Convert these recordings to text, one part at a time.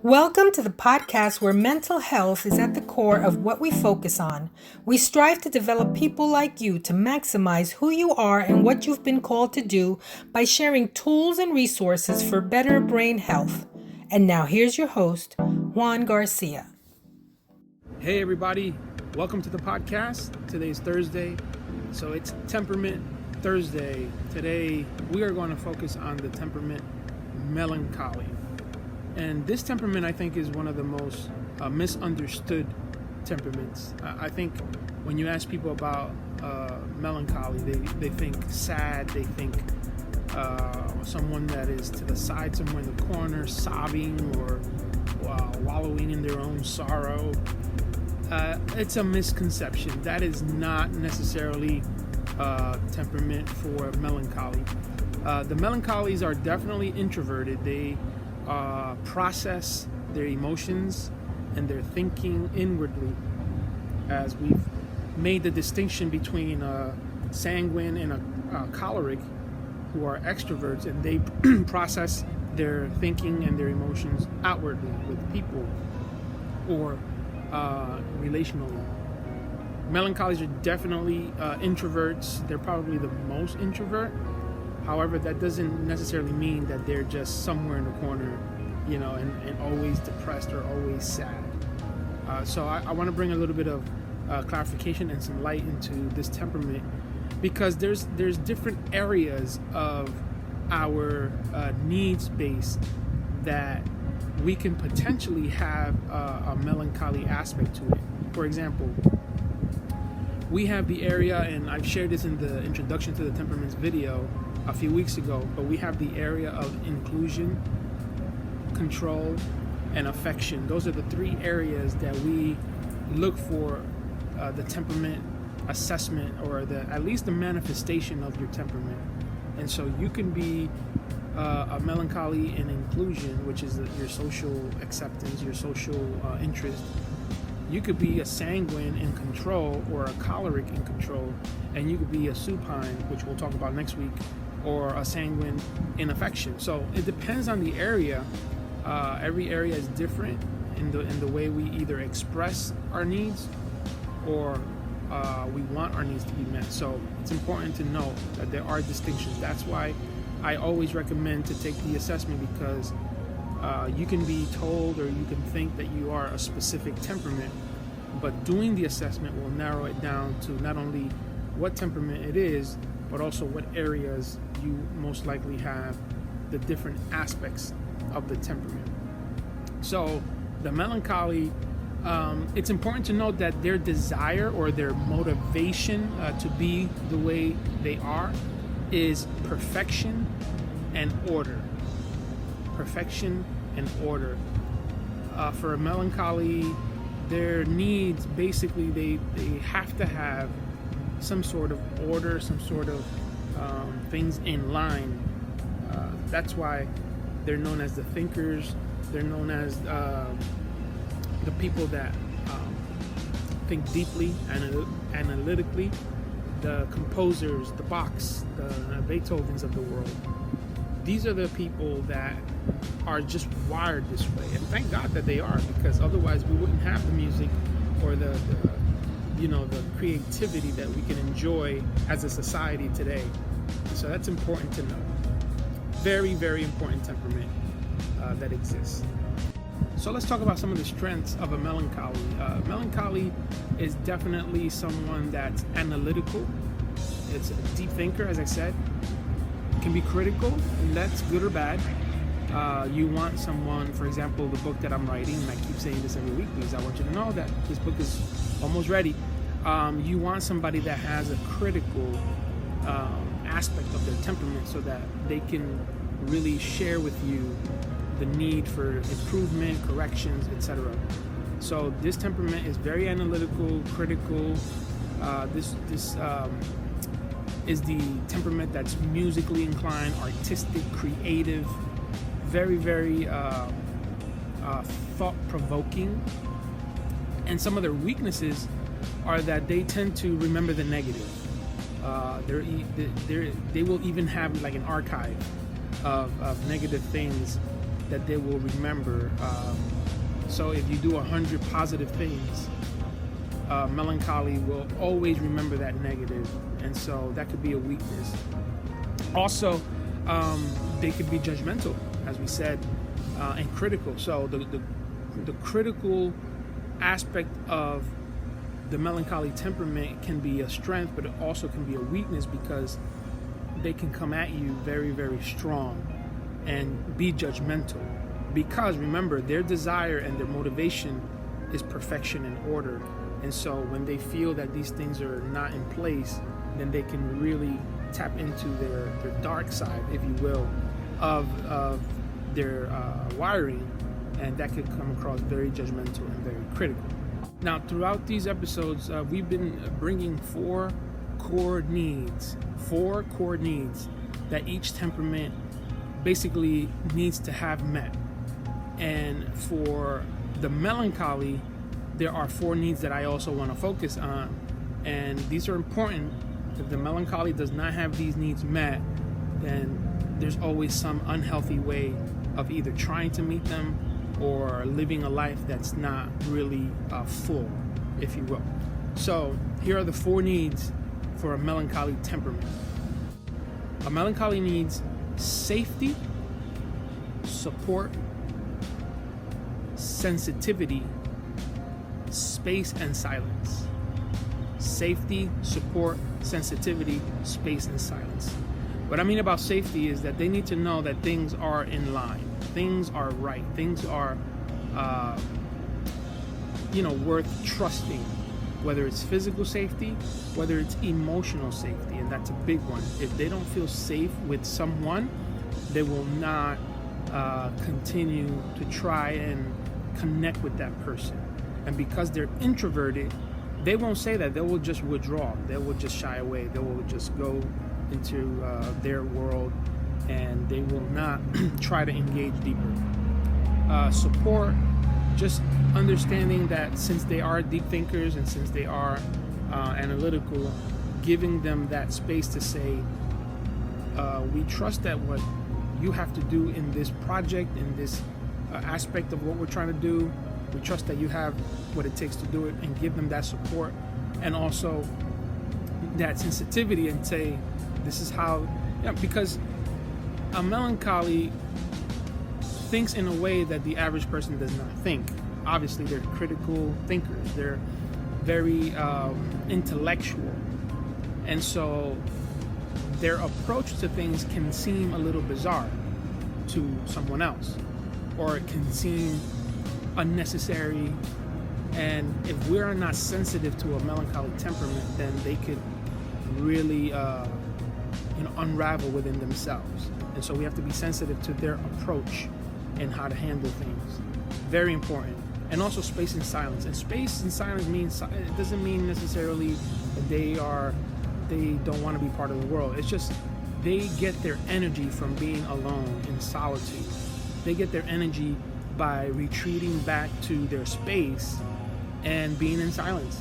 Welcome to the podcast where mental health is at the core of what we focus on. We strive to develop people like you to maximize who you are and what you've been called to do by sharing tools and resources for better brain health. And now here's your host, Juan Garcia. Hey everybody, welcome to the podcast. Today's Thursday, so it's Temperament Thursday. Today we are going to focus on the temperament melancholy. And this temperament, I think, is one of the most misunderstood temperaments. I think when you ask people about melancholy, they think sad, they think someone that is to the side, somewhere in the corner, sobbing or wallowing in their own sorrow. It's a misconception. That is not necessarily temperament for melancholy. The melancholies are definitely introverted. They process their emotions and their thinking inwardly, as we've made the distinction between a sanguine and a choleric, who are extroverts, and they process their thinking and their emotions outwardly with people or relationally. Melancholies are definitely introverts. They're probably the most introvert. However, that doesn't necessarily mean that they're just somewhere in the corner, and always depressed or always sad. So I want to bring a little bit of clarification and some light into this temperament, because there's different areas of our needs base that we can potentially have a melancholy aspect to it. For example, we have the area, and I've shared this in the introduction to the temperaments video a few weeks ago, but we have the area of inclusion, control, and affection. Those are the three areas that we look for the temperament assessment, or at least the manifestation of your temperament. And so you can be a melancholy in inclusion, which is your social acceptance, your social interest. You could be a sanguine in control, or a choleric in control, and you could be a supine, which we'll talk about next week, or a sanguine in affection. So it depends on the area. Every area is different in the way we either express our needs or we want our needs to be met. So it's important to know that there are distinctions. That's why I always recommend to take the assessment, because you can be told, or you can think that you are a specific temperament, but doing the assessment will narrow it down to not only what temperament it is, but also what areas you most likely have the different aspects of the temperament. So the melancholy, it's important to note that their desire or their motivation to be the way they are is perfection and order. Perfection and order. For a melancholy, their needs, basically they have to have some sort of order, some sort of things in line. That's why they're known as the thinkers. They're known as the people that think deeply, analytically. The composers, the Bachs, the Beethovens of the world. These are the people that are just wired this way, and thank God that they are, because otherwise we wouldn't have the music or the creativity that we can enjoy as a society today. So that's important to know. Very, very important temperament that exists. So let's talk about some of the strengths of a melancholy. Melancholy is definitely someone that's analytical. It's a deep thinker, as I said. Can be critical, and that's good or bad. You want someone, for example, the book that I'm writing, and I keep saying this every week because I want you to know that this book is almost ready. You want somebody that has a critical aspect of their temperament, so that they can really share with you the need for improvement, corrections, etc. So this temperament is very analytical, critical. This is the temperament that's musically inclined, artistic, creative, very, very thought-provoking. And some of their weaknesses are that they tend to remember the negative. They will even have like an archive of negative things that they will remember. So if you do 100 positive things, melancholy will always remember that negative, and so that could be a weakness. Also, they could be judgmental, as we said, and critical. So the critical aspect of the melancholy temperament can be a strength, but it also can be a weakness, because they can come at you very, very strong and be judgmental. Because remember, their desire and their motivation is perfection and order. And so when they feel that these things are not in place, then they can really tap into their dark side, if you will, of their wiring, and that could come across very judgmental and very critical. Now, throughout these episodes, we've been bringing four core needs that each temperament basically needs to have met. And for the melancholy, there are four needs that I also want to focus on, and these are important. If the melancholy does not have these needs met, then there's always some unhealthy way of either trying to meet them or living a life that's not really full, if you will. So here are the four needs for a melancholy temperament. A melancholy needs safety, support, sensitivity, space, and silence. Safety, support, sensitivity, space, and silence. What I mean about safety is that they need to know that things are in line, things are right, things are worth trusting, whether it's physical safety, whether it's emotional safety, and that's a big one. If they don't feel safe with someone, they will not continue to try and connect with that person. And because they're introverted, they won't say that. They will just withdraw. They will just shy away. They will just go into their world, and they will not try to engage deeper. Support, just understanding that since they are deep thinkers and since they are analytical, giving them that space to say, we trust that what you have to do in this project, in this aspect of what we're trying to do, we trust that you have what it takes to do it, and give them that support and also that sensitivity, and say, this is how, because a melancholy thinks in a way that the average person does not think. Obviously, they're critical thinkers. They're very intellectual. And so their approach to things can seem a little bizarre to someone else, or it can seem unnecessary. And if we're not sensitive to a melancholy temperament, then they could really unravel within themselves. And so we have to be sensitive to their approach and how to handle things. Very important. And also space and silence. And space and silence means, it doesn't mean necessarily that they don't want to be part of the world. It's just they get their energy from being alone in solitude. They get their energy by retreating back to their space and being in silence.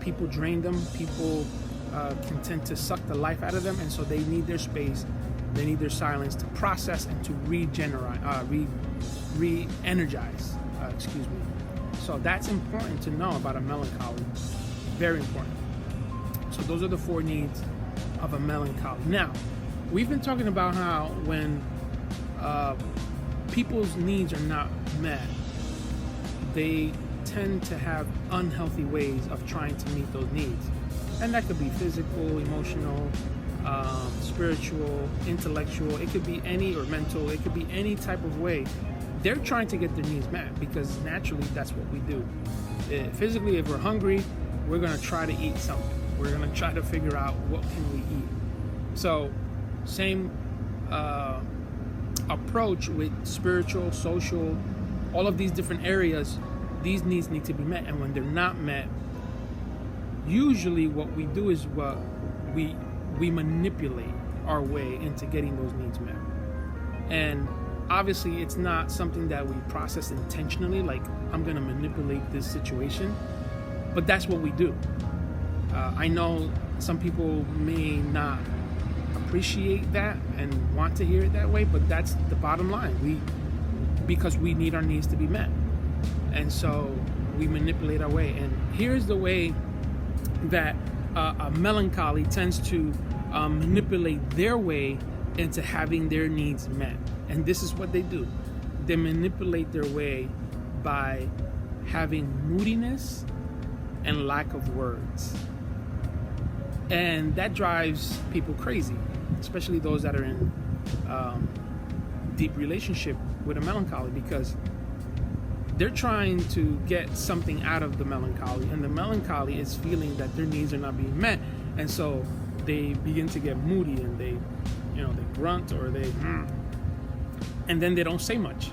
People drain them. People can tend to suck the life out of them, and so they need their space. They need their silence to process and to re-energize. So that's important to know about a melancholy. Very important. So those are the four needs of a melancholy. Now, we've been talking about how when people's needs are not met, they tend to have unhealthy ways of trying to meet those needs. And that could be physical, emotional, spiritual, intellectual. It could be any, or mental. It could be any type of way. They're trying to get their needs met because naturally that's what we do. Physically, if we're hungry, we're going to try to eat something. We're going to try to figure out what can we eat. So same approach with spiritual, social, all of these different areas. These needs need to be met, and when they're not met, usually what we do is we manipulate our way into getting those needs met. And obviously it's not something that we process intentionally, like I'm going to manipulate this situation, but that's what we do. I know some people may not appreciate that and want to hear it that way, but that's the bottom line. because we need our needs to be met. And so we manipulate our way. And here's the way that a melancholy tends to manipulate their way into having their needs met. And this is what they do. They manipulate their way by having moodiness and lack of words. And that drives people crazy, especially those that are in deep relationship with a melancholy, because they're trying to get something out of the melancholy, and the melancholy is feeling that their needs are not being met, and so they begin to get moody, and they grunt, or and then they don't say much.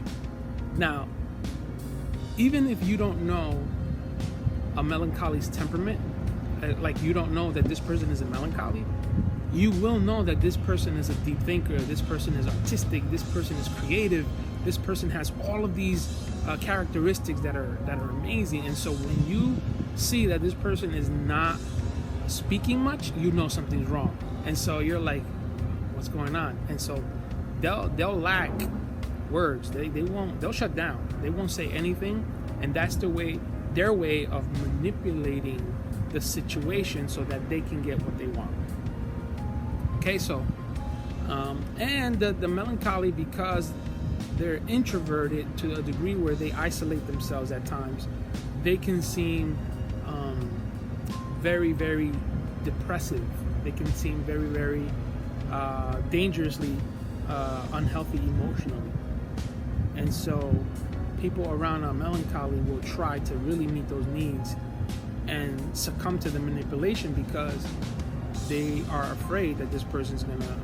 Now, even if you don't know a melancholy's temperament, like you don't know that this person is a melancholy, you will know that this person is a deep thinker, this person is artistic, this person is creative, this person has all of these characteristics that are amazing. And so when you see that this person is not speaking much, you know something's wrong. And so you're like, what's going on? And so they'll lack words. They'll shut down. They won't say anything, and that's their way of manipulating the situation so that they can get what they want. Okay, so and the melancholy, because they're introverted to a degree where they isolate themselves at times, they can seem very, very depressive. They can seem very, very dangerously unhealthy emotionally. And so people around a melancholy will try to really meet those needs and succumb to the manipulation, because they are afraid that this person's gonna,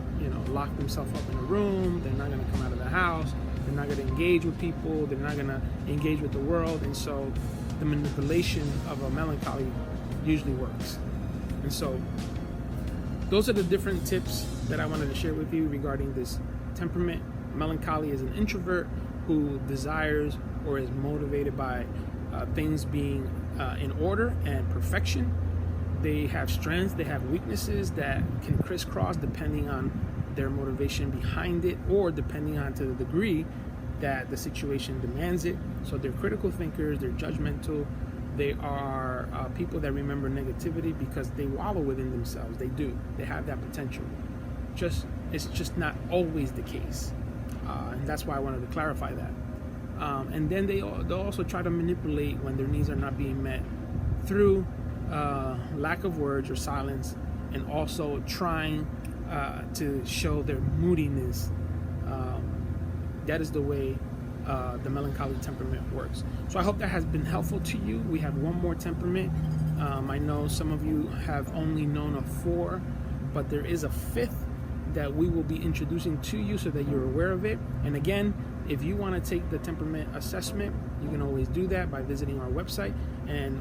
lock themselves up in a room. They're not gonna come out of the house. They're not gonna engage with people. They're not gonna engage with the world. And so the manipulation of a melancholy usually works. And so those are the different tips that I wanted to share with you regarding this temperament. Melancholy is an introvert who desires or is motivated by things being in order and perfection. They have strengths, they have weaknesses that can crisscross depending on their motivation behind it, or depending on to the degree that the situation demands it. So they're critical thinkers, they're judgmental, they are people that remember negativity because they wallow within themselves. They have that potential. It's just not always the case, and that's why I wanted to clarify that. And then they'll also try to manipulate when their needs are not being met through lack of words or silence, and also trying to show their moodiness. That is the way the melancholy temperament works. So I hope that has been helpful to you. We have one more temperament. I know some of you have only known of 4, but there is a 5th that we will be introducing to you so that you're aware of it. And again, if you want to take the temperament assessment, you can always do that by visiting our website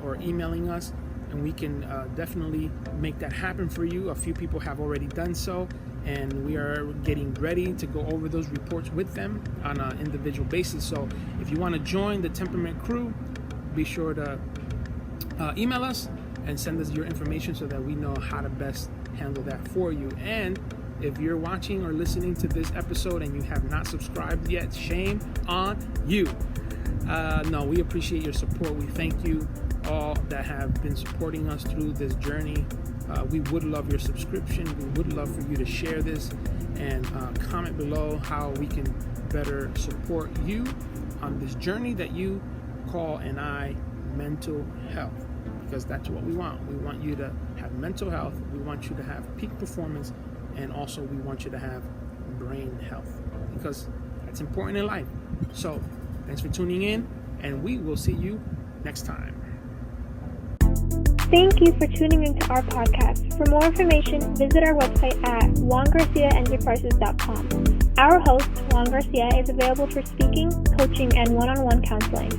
or emailing us, and we can definitely make that happen for you. A few people have already done so, and we are getting ready to go over those reports with them on an individual basis. So if you want to join the temperament crew, be sure to email us and send us your information so that we know how to best handle that for you. And if you're watching or listening to this episode and you have not subscribed yet, shame on you. No, we appreciate your support. We thank you all that have been supporting us through this journey. We would love your subscription. We would love for you to share this and comment below how we can better support you on this journey that you call mental health, because that's what we want. We want you to have mental health. We want you to have peak performance, and also we want you to have brain health, because that's important in life. So thanks for tuning in, and we will see you next time. Thank you for tuning into our podcast. For more information, visit our website at juangarciaenterprises.com. Our host, Juan Garcia, is available for speaking, coaching, and one-on-one counseling.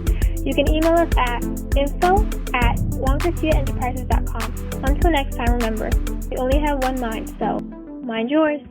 You can email us at info@juangarciaenterprises.com. Until next time, remember, we only have one mind, so mind yours.